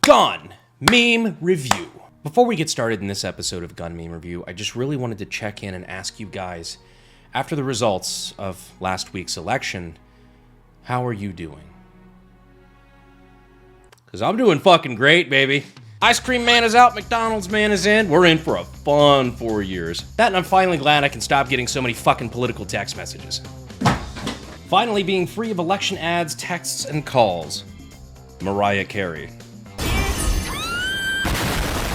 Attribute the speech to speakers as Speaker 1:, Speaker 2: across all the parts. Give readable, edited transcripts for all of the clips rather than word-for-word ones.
Speaker 1: Gun Meme Review. Before we get started in this episode of Gun Meme Review, I just really wanted to check in and ask you guys, after the results of last week's election, how are you doing? Because I'm doing fucking great, baby. Ice cream man is out, McDonald's man is in. We're in for a fun 4 years. That, and I'm finally glad I can stop getting so many fucking political text messages. Finally being free of election ads, texts, and calls. Mariah Carey.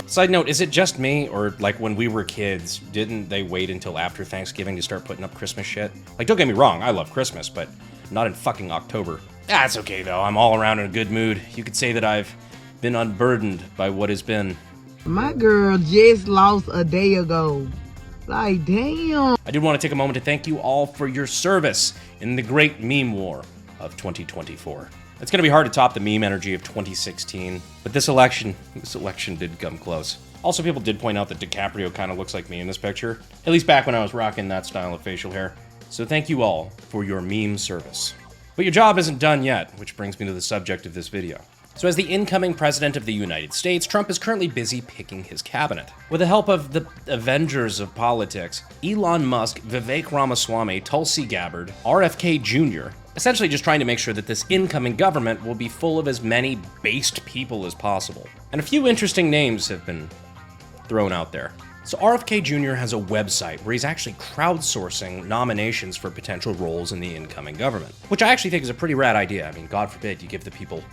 Speaker 1: Side note, is it just me, or like when we were kids, didn't they wait until after Thanksgiving to start putting up Christmas shit? Like, don't get me wrong, I love Christmas, but not in fucking October. That's okay though, I'm all around in a good mood. You could say that I've been unburdened by what has been.
Speaker 2: My girl just lost a day ago. Like, damn.
Speaker 1: I did want to take a moment to thank you all for your service in the great meme war of 2024. It's going to be hard to top the meme energy of 2016, but this election did come close. Also, people did point out that DiCaprio kind of looks like me in this picture, at least back when I was rocking that style of facial hair. So thank you all for your meme service. But your job isn't done yet, which brings me to the subject of this video. So as the incoming president of the United States, Trump is currently busy picking his cabinet. With the help of the Avengers of politics, Elon Musk, Vivek Ramaswamy, Tulsi Gabbard, RFK Jr., essentially just trying to make sure that this incoming government will be full of as many based people as possible. And a few interesting names have been thrown out there. So RFK Jr. has a website where he's actually crowdsourcing nominations for potential roles in the incoming government, which I actually think is a pretty rad idea. I mean, God forbid you give the people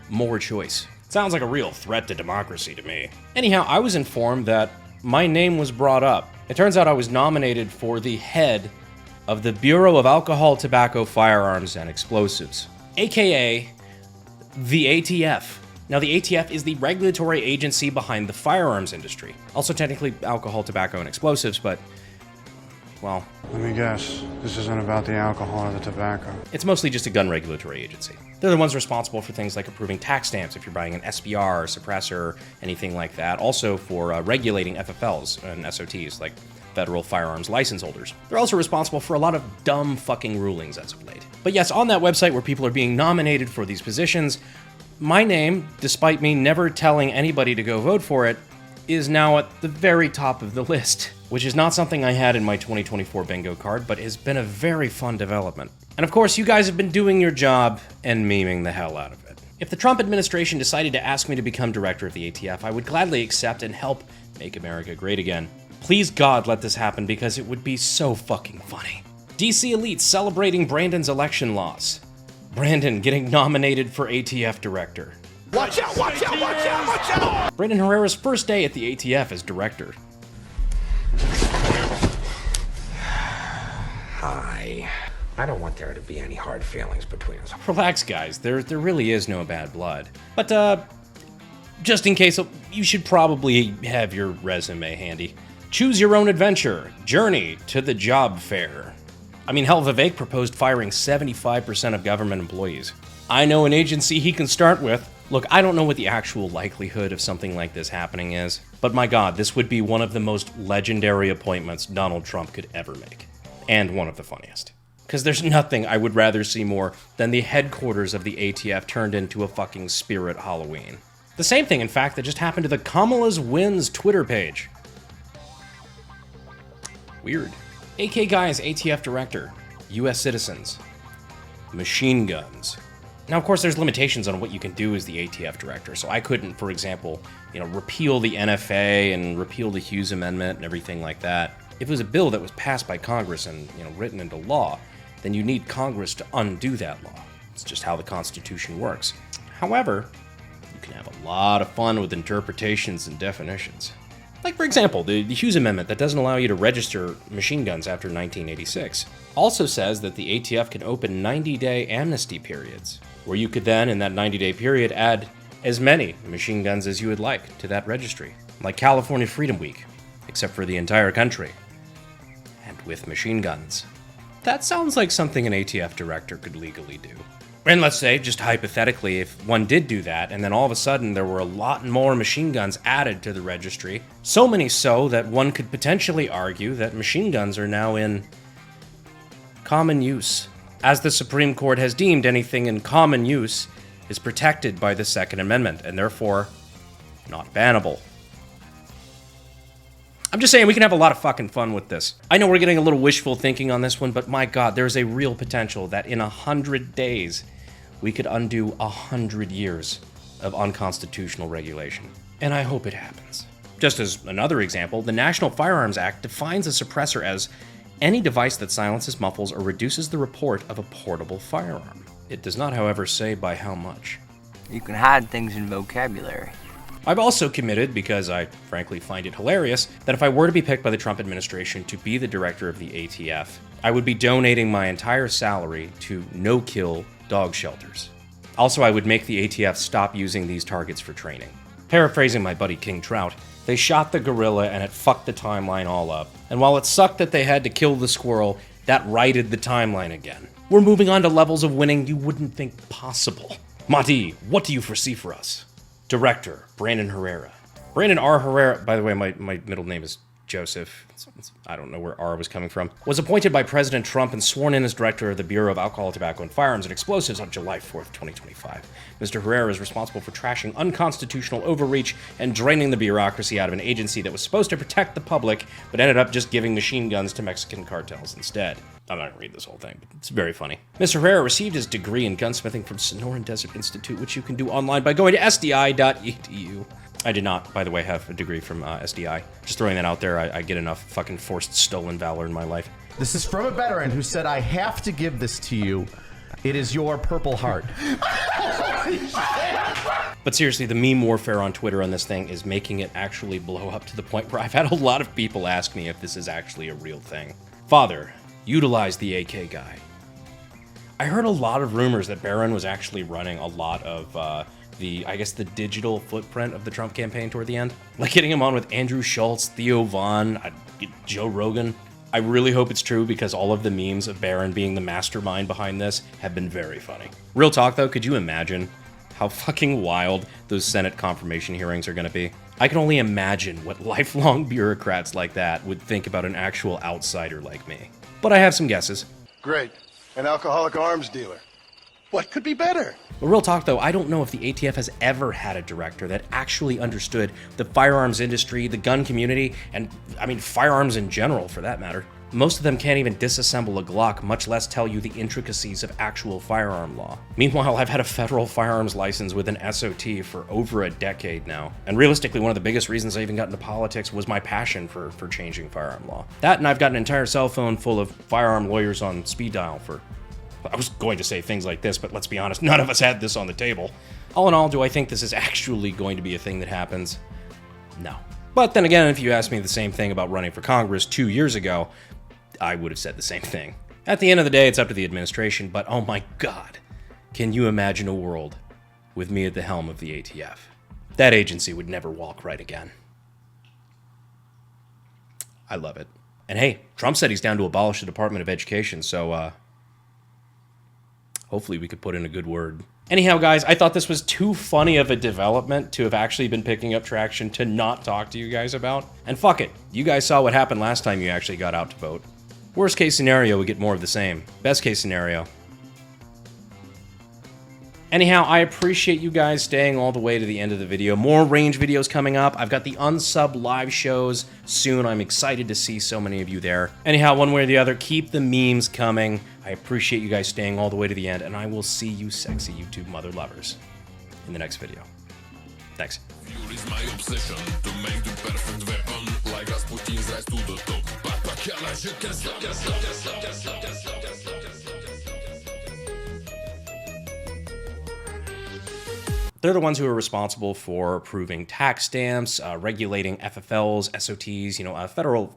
Speaker 1: more choice. Sounds like a real threat to democracy to me. Anyhow, I was informed that my name was brought up. It turns out I was nominated for the head of the Bureau of Alcohol, Tobacco, Firearms, and Explosives, aka the ATF. Now, the ATF is the regulatory agency behind the firearms industry. Also technically alcohol, tobacco, and explosives, but, well...
Speaker 3: Let me guess, this isn't about the alcohol or the tobacco.
Speaker 1: It's mostly just a gun regulatory agency. They're the ones responsible for things like approving tax stamps if you're buying an SBR, suppressor, anything like that. Also for regulating FFLs and SOTs, like federal firearms license holders. They're also responsible for a lot of dumb fucking rulings as of late. But yes, on that website where people are being nominated for these positions, my name, despite me never telling anybody to go vote for it, is now at the very top of the list, which is not something I had in my 2024 bingo card, but has been a very fun development. And of course, you guys have been doing your job and memeing the hell out of it. If the Trump administration decided to ask me to become director of the ATF, I would gladly accept and help make America great again. Please God, let this happen because it would be so fucking funny. DC elites celebrating Brandon's election loss. Brandon getting nominated for ATF director.
Speaker 4: Watch out, watch out, watch out, watch out!
Speaker 1: Brandon Herrera's first day at the ATF as director.
Speaker 4: Hi. I don't want there to be any hard feelings between us.
Speaker 1: Relax, guys. There really is no bad blood. But, just in case, you should probably have your resume handy. Choose your own adventure. Journey to the job fair. I mean, hell, Vivek proposed firing 75% of government employees. I know an agency he can start with. Look, I don't know what the actual likelihood of something like this happening is, but my God, this would be one of the most legendary appointments Donald Trump could ever make. And one of the funniest. Because there's nothing I would rather see more than the headquarters of the ATF turned into a fucking spirit Halloween. The same thing, in fact, that just happened to the Kamala's Wins Twitter page. Weird. AK Guys, ATF director. US citizens. Machine guns. Now, of course, there's limitations on what you can do as the ATF director, so I couldn't, for example, repeal the NFA and repeal the Hughes Amendment and everything like that. If it was a bill that was passed by Congress and, written into law, then you need Congress to undo that law. It's just how the Constitution works. However, you can have a lot of fun with interpretations and definitions. Like, for example, the Hughes Amendment that doesn't allow you to register machine guns after 1986 also says that the ATF can open 90-day amnesty periods, where you could then, in that 90-day period, add as many machine guns as you would like to that registry, like California Freedom Week, except for the entire country, and with machine guns. That sounds like something an ATF director could legally do. And let's say, just hypothetically, if one did do that, and then all of a sudden there were a lot more machine guns added to the registry, so many so that one could potentially argue that machine guns are now in common use. As the Supreme Court has deemed, anything in common use is protected by the Second Amendment, and therefore not bannable. I'm just saying we can have a lot of fucking fun with this. I know we're getting a little wishful thinking on this one, but my god, there's a real potential that in 100 days, we could undo 100 years of unconstitutional regulation. And I hope it happens. Just as another example, the National Firearms Act defines a suppressor as any device that silences, muffles, or reduces the report of a portable firearm. It does not, however, say by how much.
Speaker 5: You can hide things in vocabulary.
Speaker 1: I've also committed, because I frankly find it hilarious, that if I were to be picked by the Trump administration to be the director of the ATF, I would be donating my entire salary to no-kill dog shelters. Also, I would make the ATF stop using these targets for training. Paraphrasing my buddy King Trout, they shot the gorilla and it fucked the timeline all up. And while it sucked that they had to kill the squirrel, that righted the timeline again. We're moving on to levels of winning you wouldn't think possible. Mahdi, what do you foresee for us? Director, Brandon Herrera. Brandon R. Herrera, by the way, my middle name is Joseph. I don't know where R was coming from. Was appointed by President Trump and sworn in as director of the Bureau of Alcohol, Tobacco, and Firearms and Explosives on July 4th, 2025. Mr. Herrera is responsible for trashing unconstitutional overreach and draining the bureaucracy out of an agency that was supposed to protect the public, but ended up just giving machine guns to Mexican cartels instead. I'm not going to read this whole thing, but it's very funny. Mr. Herrera received his degree in gunsmithing from Sonoran Desert Institute, which you can do online by going to SDI.edu. I did not, by the way, have a degree from SDI. Just throwing that out there, I get enough fucking forced stolen valor in my life.
Speaker 6: This is from a veteran who said, I have to give this to you. It is your Purple Heart.
Speaker 1: But seriously, the meme warfare on Twitter on this thing is making it actually blow up to the point where I've had a lot of people ask me if this is actually a real thing. Father, utilize the AK guy. I heard a lot of rumors that Barron was actually running a lot of the digital footprint of the Trump campaign toward the end. Like getting him on with Andrew Schultz, Theo Vaughn, Joe Rogan. I really hope it's true because all of the memes of Barron being the mastermind behind this have been very funny. Real talk though, could you imagine how fucking wild those Senate confirmation hearings are gonna be? I can only imagine what lifelong bureaucrats like that would think about an actual outsider like me. But I have some guesses.
Speaker 7: Great. An alcoholic arms dealer. What could be better?
Speaker 1: But real talk though, I don't know if the ATF has ever had a director that actually understood the firearms industry, the gun community, and firearms in general for that matter. Most of them can't even disassemble a Glock, much less tell you the intricacies of actual firearm law. Meanwhile, I've had a federal firearms license with an SOT for over a decade now. And realistically, one of the biggest reasons I even got into politics was my passion for changing firearm law. That and I've got an entire cell phone full of firearm lawyers on speed dial for... I was going to say things like this, but let's be honest, none of us had this on the table. All in all, do I think this is actually going to be a thing that happens? No. But then again, if you asked me the same thing about running for Congress 2 years ago, I would have said the same thing. At the end of the day, it's up to the administration, but oh my god, can you imagine a world with me at the helm of the ATF? That agency would never walk right again. I love it. And hey, Trump said he's down to abolish the Department of Education, so hopefully we could put in a good word. Anyhow, guys, I thought this was too funny of a development to have actually been picking up traction to not talk to you guys about. And fuck it, you guys saw what happened last time you actually got out to vote. Worst case scenario, we get more of the same. Best case scenario. Anyhow, I appreciate you guys staying all the way to the end of the video. More range videos coming up. I've got the unsub live shows soon. I'm excited to see so many of you there. Anyhow, one way or the other, keep the memes coming. I appreciate you guys staying all the way to the end, and I will see you sexy YouTube mother lovers in the next video. Thanks. They're the ones who are responsible for approving tax stamps, regulating FFLs, SOTs,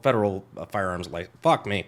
Speaker 1: federal firearms. Fuck me.